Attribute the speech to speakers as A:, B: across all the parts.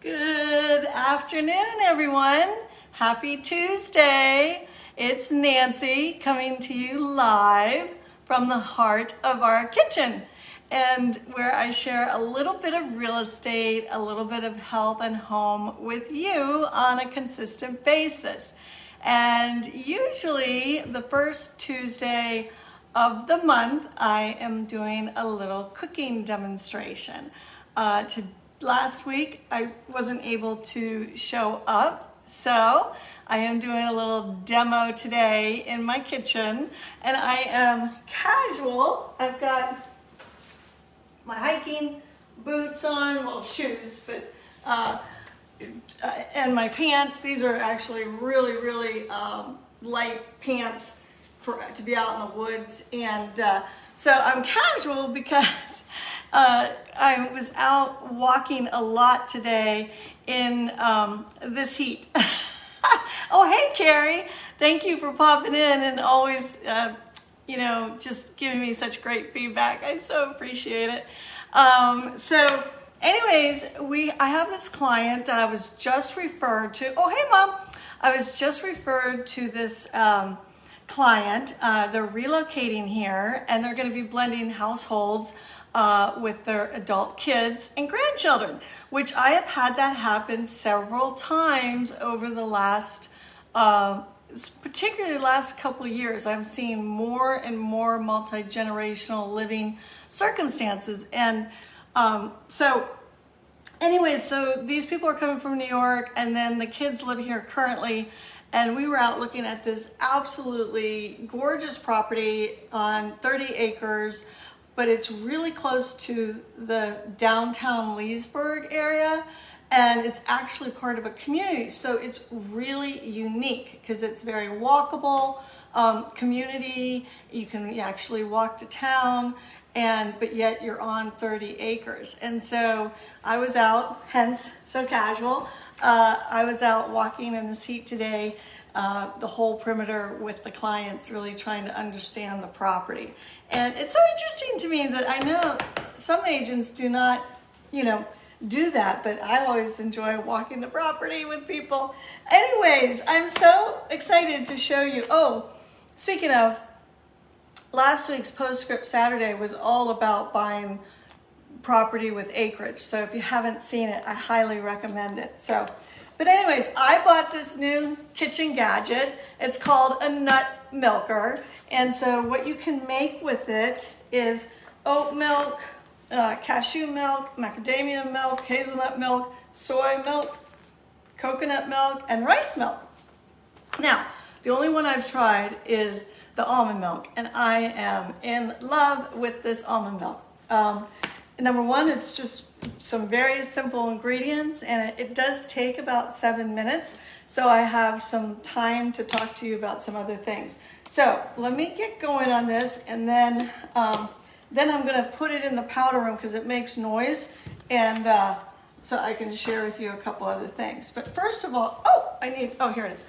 A: Good afternoon, everyone. Happy Tuesday. It's Nancy coming to you live from the heart of our kitchen, and where I share a little bit of real estate, a little bit of health and home with you on a consistent basis. And usually the first Tuesday of the month, I am doing a little cooking demonstration. Last week, I wasn't able to show up, so I am doing a little demo today in my kitchen, and I am casual. I've got my hiking boots on, well, shoes, but and my pants. These are actually really light pants to be out in the woods, and so I'm casual because I was out walking a lot today in this heat. Oh, hey, Carrie. Thank you for popping in and always, just giving me such great feedback. I so appreciate it. So anyways, I have this client that I was just referred to. Oh, hey, Mom. I was just referred to this client. They're relocating here, and they're going to be blending households with their adult kids and grandchildren, which I have had that happen several times over the last, particularly the last couple of years. I'm seeing more and more multi-generational living circumstances. And so these people are coming from New York, and then the kids live here currently. And we were out looking at this absolutely gorgeous property on 30 acres, but it's really close to the downtown Leesburg area, and it's actually part of a community. So it's really unique because it's very walkable community. You can actually walk to town, but yet you're on 30 acres. And so I was out, hence so casual. I was out walking in this heat today, the whole perimeter with the clients, really trying to understand the property. And it's so interesting to me that I know some agents do not, do that, but I always enjoy walking the property with people. Anyways, I'm so excited to show you. Oh, speaking of, last week's Postscript Saturday was all about buying property with acreage. So if you haven't seen it, I highly recommend it. But anyways, I bought this new kitchen gadget. It's called a nut milker. And so what you can make with it is oat milk, cashew milk, macadamia milk, hazelnut milk, soy milk, coconut milk, and rice milk. Now, the only one I've tried is the almond milk, and I am in love with this almond milk. Number one, it's just some very simple ingredients, and it does take about 7 minutes. So I have some time to talk to you about some other things. So let me get going on this, and then I'm going to put it in the powder room because it makes noise, and so I can share with you a couple other things. But first of all, here it is.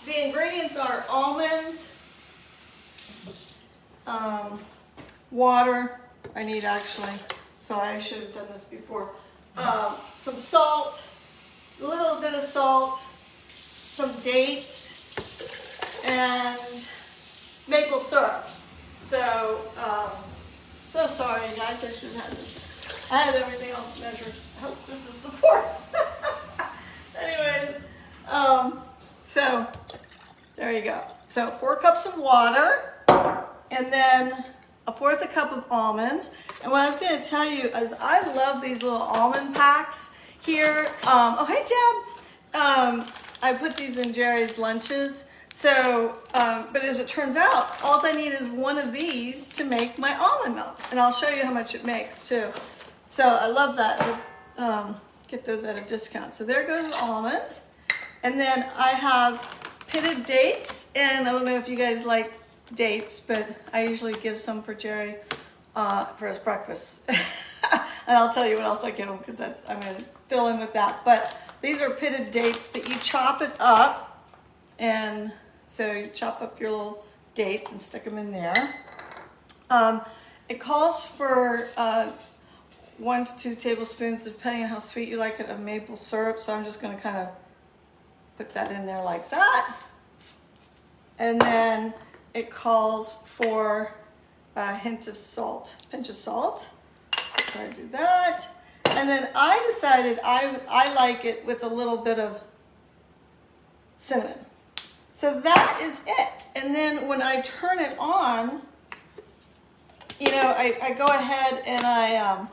A: The ingredients are almonds, water. I need actually, so I should have done this before. Some salt, a little bit of salt, some dates, and maple syrup. So sorry guys, I should have had this. I had everything else measured. I hope this is the fork. Anyways, so there you go. So 4 cups of water, and then 1/4 cup of almonds. And what I was going to tell you is I love these little almond packs here. Oh, hey, Deb. I put these in Jerry's lunches. So, but as it turns out, all I need is one of these to make my almond milk. And I'll show you how much it makes too. So I love that. Get those at a discount. So there goes the almonds. And then I have pitted dates. And I don't know if you guys like dates, but I usually give some for Jerry for his breakfast. And I'll tell you what else I give him because I'm going to fill in with that. But these are pitted dates, but you chop it up, and so you chop up your little dates and stick them in there. It calls for 1 to 2 tablespoons, depending on how sweet you like it, of maple syrup. So I'm just going to kind of put that in there like that. And then it calls for a hint of salt, pinch of salt. So I do that. And then I decided I like it with a little bit of cinnamon. So that is it. And then when I turn it on, you know, I go ahead and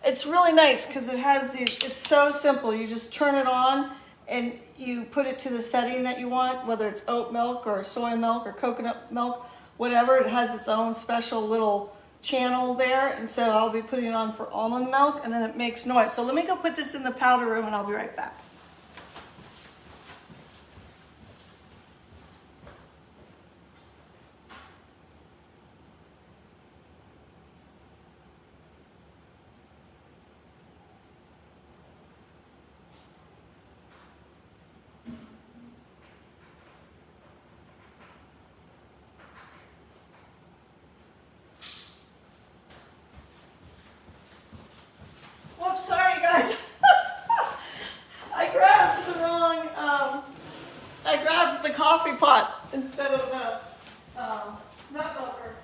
A: it's really nice because it has these, it's so simple. You just turn it on and you put it to the setting that you want, whether it's oat milk or soy milk or coconut milk, whatever. It has its own special little channel there. And so I'll be putting it on for almond milk, and then it makes noise. So let me go put this in the powder room and I'll be right back. Whoops, sorry guys. I grabbed the coffee pot instead of the nut milker.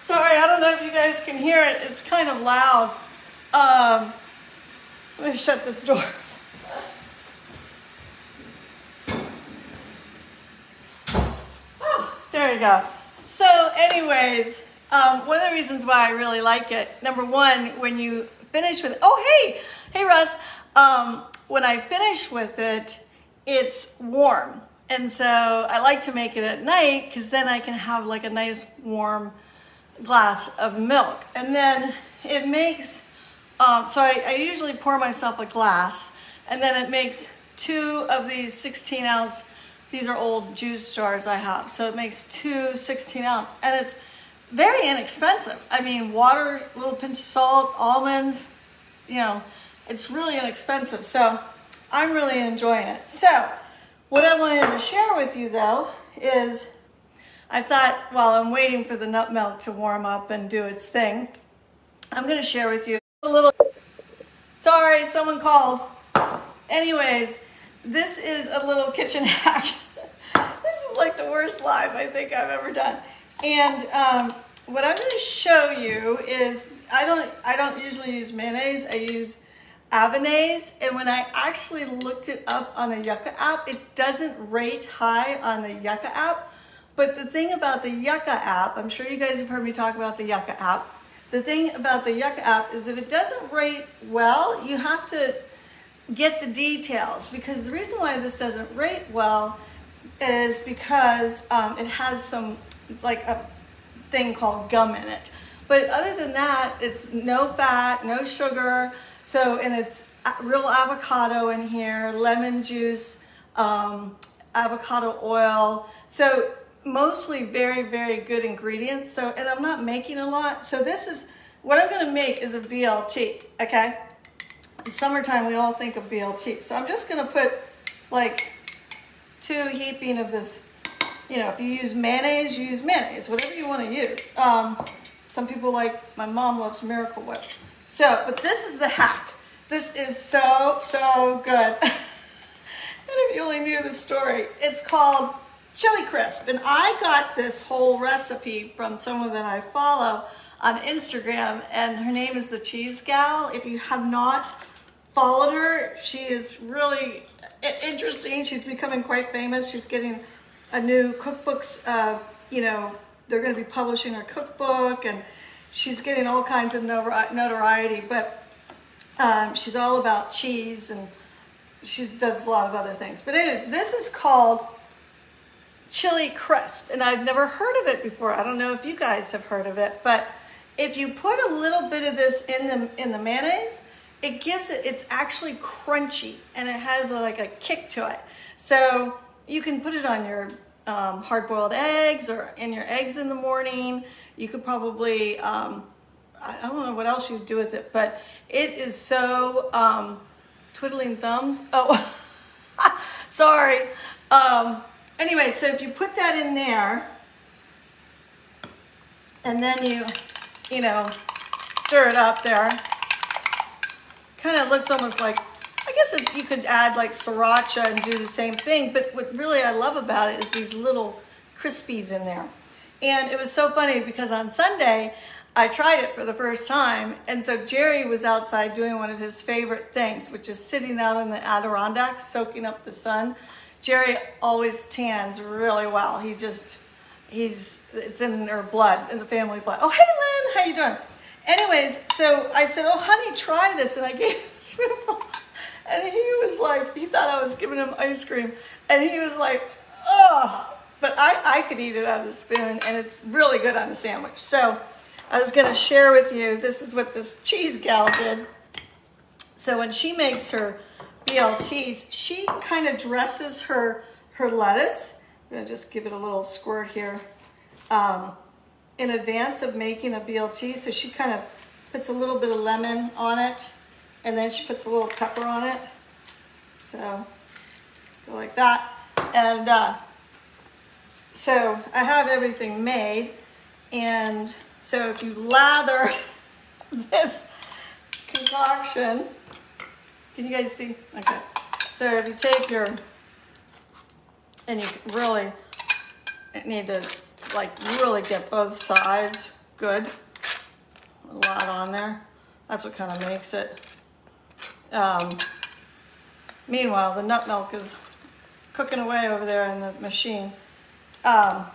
A: Sorry, I don't know if you guys can hear it. It's kind of loud. Let me shut this door. Oh, there you go. So anyways, one of the reasons why I really like it, number one, when you finish with it, hey Russ, when I finish with it, it's warm. And so I like to make it at night because then I can have like a nice warm glass of milk. And then it makes, so I usually pour myself a glass, and then it makes 2 of these 16 ounce, these are old juice jars I have. So it makes 2 16 ounce, and it's very inexpensive. I mean, water, a little pinch of salt, almonds, you know, it's really inexpensive. So I'm really enjoying it. So what I wanted to share with you though is I thought while I'm waiting for the nut milk to warm up and do its thing, I'm going to share with you a little, sorry, someone called. Anyways, this is a little kitchen hack. This is like the worst live I think I've ever done. And what I'm going to show you is, I don't usually use mayonnaise, I use Avanase. And when I actually looked it up on the Yucca app, it doesn't rate high on the Yucca app. But the thing about the Yucca app, I'm sure you guys have heard me talk about the Yucca app. The thing about the Yucca app is if it doesn't rate well, you have to get the details, because the reason why this doesn't rate well is because it has some, like a thing called gum in it. But other than that, it's no fat, no sugar. So, and it's real avocado in here, lemon juice, avocado oil. So mostly very, very good ingredients. So, and I'm not making a lot. So this is, what I'm going to make is a BLT, okay? In summertime, we all think of BLT. So I'm just going to put like 2 heaping of this, you know, if you use mayonnaise, you use mayonnaise, whatever you want to use. Some people like, my mom loves Miracle Whip. So, but this is the hack. This is so, so good. And if you only knew the story, it's called Chili Crisp. And I got this whole recipe from someone that I follow on Instagram, and her name is the Cheese Gal. If you have not followed her, she is really interesting. She's becoming quite famous. She's getting a new cookbooks, you know, they're going to be publishing her cookbook, and she's getting all kinds of notoriety, but she's all about cheese and she does a lot of other things. But anyways, this is called Chili Crisp, and I've never heard of it before. I don't know if you guys have heard of it, but if you put a little bit of this in the mayonnaise, it gives it, it's actually crunchy, and it has like a kick to it. So you can put it on your hard-boiled eggs or in your eggs in the morning. You could probably, I don't know what else you do with it, but it is so, twiddling thumbs. Oh, sorry. Anyway, so if you put that in there, and then you know, stir it up there, kind of looks almost like, I guess if you could add like sriracha and do the same thing, but what really I love about it is these little crispies in there. And it was so funny because on Sunday, I tried it for the first time, and so Jerry was outside doing one of his favorite things, which is sitting out in the Adirondacks, soaking up the sun. Jerry always tans really well. It's in their blood, in the family blood. Oh, hey, Lynn, how you doing? Anyways, so I said, oh, honey, try this, and I gave him a spoonful, and he was like, he thought I was giving him ice cream, and he was like, oh, but I could eat it out of the spoon, and it's really good on a sandwich. So I was going to share with you, this is what this cheese gal did. So when she makes her BLTs, she kind of dresses her lettuce. I'm going to just give it a little squirt here in advance of making a BLT. So she kind of puts a little bit of lemon on it, and then she puts a little pepper on it. So go like that. And so I have everything made, and so if you lather this concoction, can you guys see? Okay. So if you take your, and you really need to like really get both sides good. A lot on there. That's what kind of makes it. Meanwhile, the nut milk is cooking away over there in the machine. Let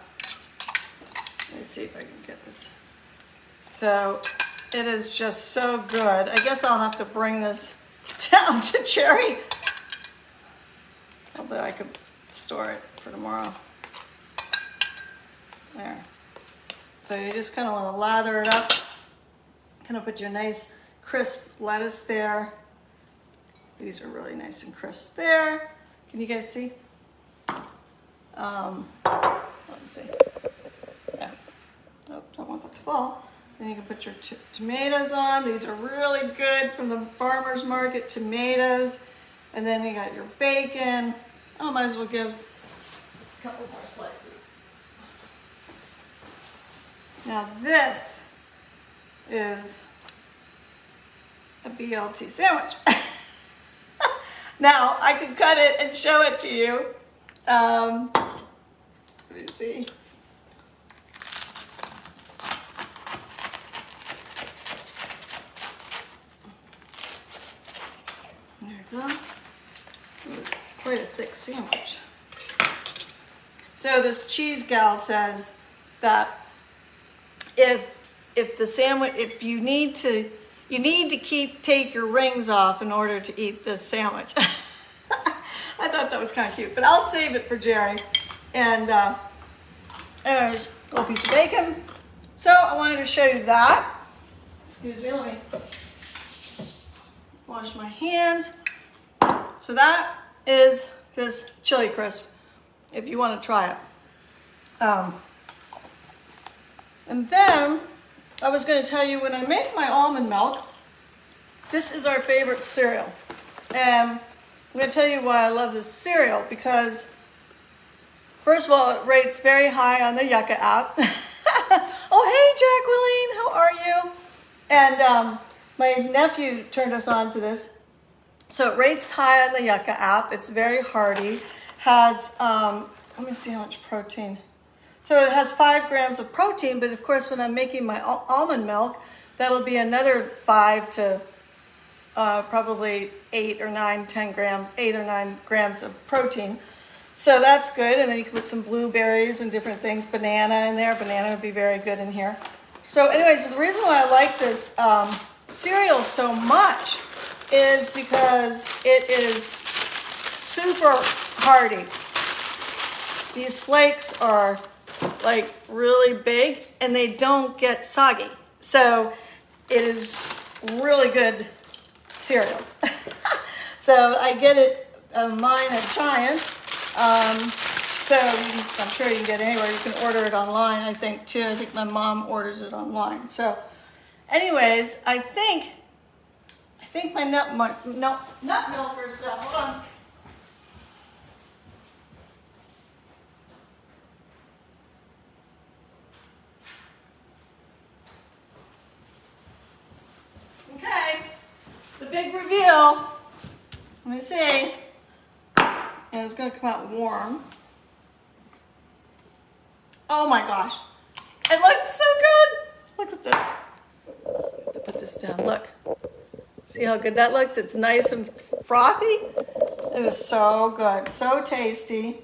A: me see if I can get this. So it is just so good. I guess I'll have to bring this down to Jerry. Although I could store it for tomorrow. There. So you just kind of want to lather it up. Kind of put your nice crisp lettuce there. These are really nice and crisp there. Can you guys see? Let me see. Yeah. Oh, don't want that to fall. Then you can put your tomatoes on. These are really good from the farmer's market tomatoes. And then you got your bacon. I might as well give a couple more slices. Now this is a BLT sandwich. Now I could cut it and show it to you. Let me see. There you go. It's quite a thick sandwich. So this cheese gal says that if the sandwich, if you need to take your rings off in order to eat this sandwich. I thought that was kind of cute, but I'll save it for Jerry. And anyways, a little piece of bacon. So I wanted to show you that. Excuse me, let me wash my hands. So that is this chili crisp, if you want to try it. And then I was going to tell you, when I make my almond milk, this is our favorite cereal. And I'm going to tell you why I love this cereal, because first of all, it rates very high on the Yucca app. Oh, hey, Jacqueline, how are you? And my nephew turned us on to this. So it rates high on the Yucca app. It's very hearty. Has, let me see how much protein. So it has 5 grams of protein, but of course when I'm making my almond milk, that'll be another 5 to probably 8 or 9 grams of protein. So that's good. And then you can put some blueberries and different things, banana in there. Banana would be very good in here. So anyways, the reason why I like this cereal so much is because it is super hearty. These flakes are like really big and they don't get soggy. So it is really good cereal. So I get it, mine at Giant. So I'm sure you can get it anywhere. You can order it online, I think, too. I think my mom orders it online. So anyways, I think my nut milker is done. Hold on. Okay, the big reveal. Let me see. And it's gonna come out warm. Oh my gosh, it looks so good. Look at this. I have to put this down, look. See how good that looks? It's nice and frothy. It is so good, so tasty.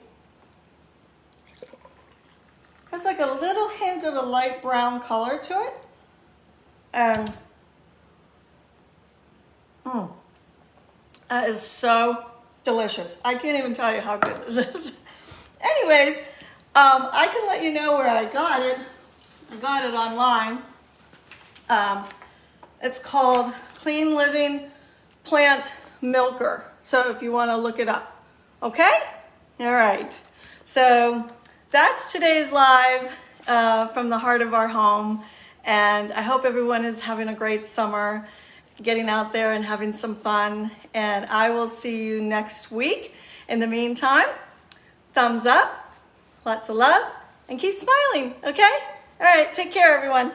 A: Has like a little hint of a light brown color to it. And that is so delicious. I can't even tell you how good this is. Anyways, I can let you know where I got it. I got it online. It's called Clean Living Plant Milker. So if you want to look it up. Okay? All right. So that's today's live from the heart of our home. And I hope everyone is having a great summer, getting out there and having some fun. And I will see you next week. In the meantime, thumbs up, lots of love, and keep smiling, okay? All right, take care, everyone.